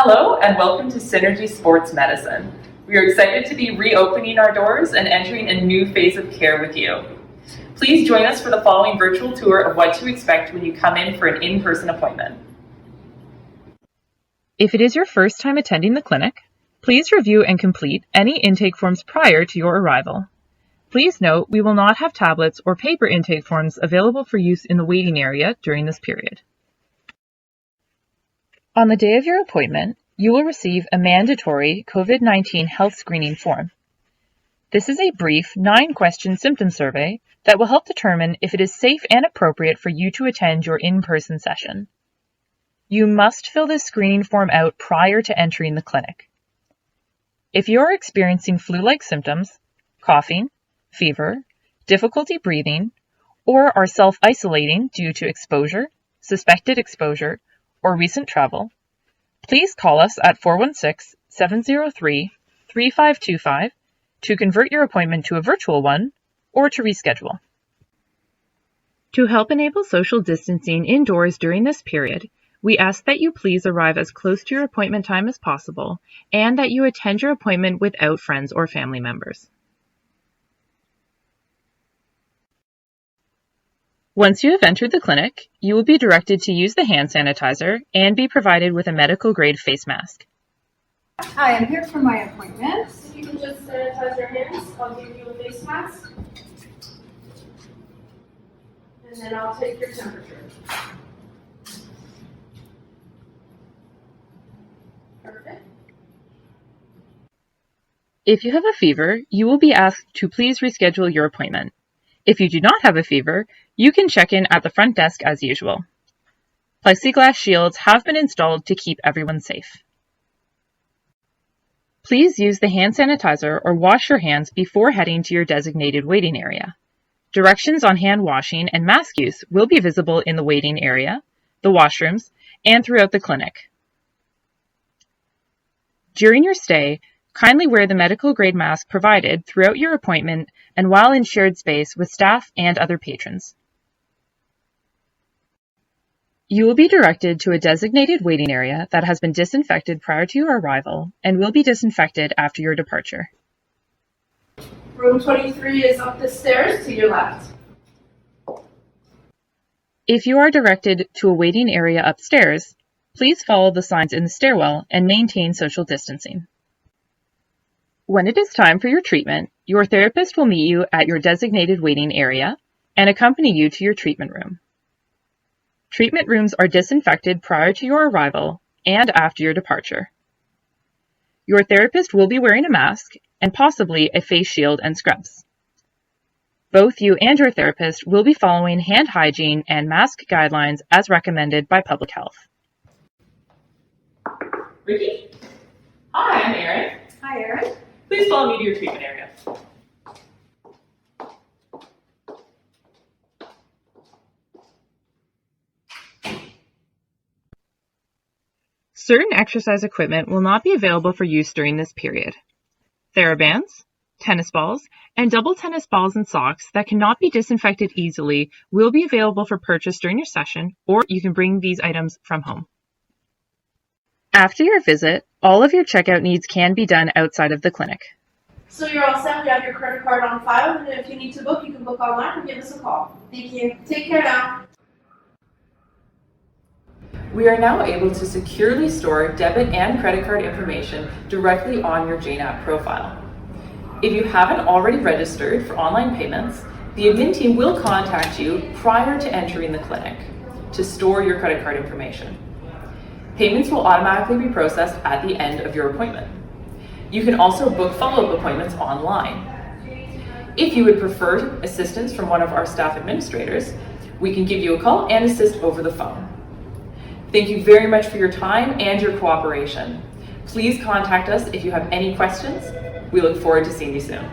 Hello and welcome to Synergy Sports Medicine. We are excited to be reopening our doors and entering a new phase of care with you. Please join us for the following virtual tour of what to expect when you come in for an in-person appointment. If it is your first time attending the clinic, please review and complete any intake forms prior to your arrival. Please note we will not have tablets or paper intake forms available for use in the waiting area during this period. On the day of your appointment, you will receive a mandatory COVID-19 health screening form. This is a brief 9-question symptom survey that will help determine if it is safe and appropriate for you to attend your in-person session. You must fill this screening form out prior to entering the clinic. If you are experiencing flu-like symptoms, coughing, fever, difficulty breathing, or are self-isolating due to exposure, suspected exposure, or recent travel, please call us at 416-703-3525 to convert your appointment to a virtual one or to reschedule. To help enable social distancing indoors during this period, we ask that you please arrive as close to your appointment time as possible and that you attend your appointment without friends or family members. Once you have entered the clinic, you will be directed to use the hand sanitizer and be provided with a medical-grade face mask. Hi, I'm here for my appointment. If you can just sanitize your hands, I'll give you a face mask. And then I'll take your temperature. Perfect. If you have a fever, you will be asked to please reschedule your appointment. If you do not have a fever, you can check in at the front desk as usual. Plexiglass shields have been installed to keep everyone safe. Please use the hand sanitizer or wash your hands before heading to your designated waiting area. Directions on hand washing and mask use will be visible in the waiting area, the washrooms, and throughout the clinic. During your stay, kindly wear the medical-grade mask provided throughout your appointment and while in shared space with staff and other patrons. You will be directed to a designated waiting area that has been disinfected prior to your arrival and will be disinfected after your departure. Room 23 is up the stairs to your left. If you are directed to a waiting area upstairs, please follow the signs in the stairwell and maintain social distancing. When it is time for your treatment, your therapist will meet you at your designated waiting area and accompany you to your treatment room. Treatment rooms are disinfected prior to your arrival and after your departure. Your therapist will be wearing a mask and possibly a face shield and scrubs. Both you and your therapist will be following hand hygiene and mask guidelines as recommended by public health. Ricky? Hi, I'm Erin. Hi, Erin. Please follow me to your treatment area. Certain exercise equipment will not be available for use during this period. TheraBands, tennis balls, and double tennis balls and socks that cannot be disinfected easily will be available for purchase during your session, or you can bring these items from home. After your visit, all of your checkout needs can be done outside of the clinic. So you're all set. We have your credit card on file, and if you need to book, you can book online or give us a call. Thank you. Take care now. We are now able to securely store debit and credit card information directly on your JNAP profile. If you haven't already registered for online payments, the admin team will contact you prior to entering the clinic to store your credit card information. Payments will automatically be processed at the end of your appointment. You can also book follow-up appointments online. If you would prefer assistance from one of our staff administrators, we can give you a call and assist over the phone. Thank you very much for your time and your cooperation. Please contact us if you have any questions. We look forward to seeing you soon.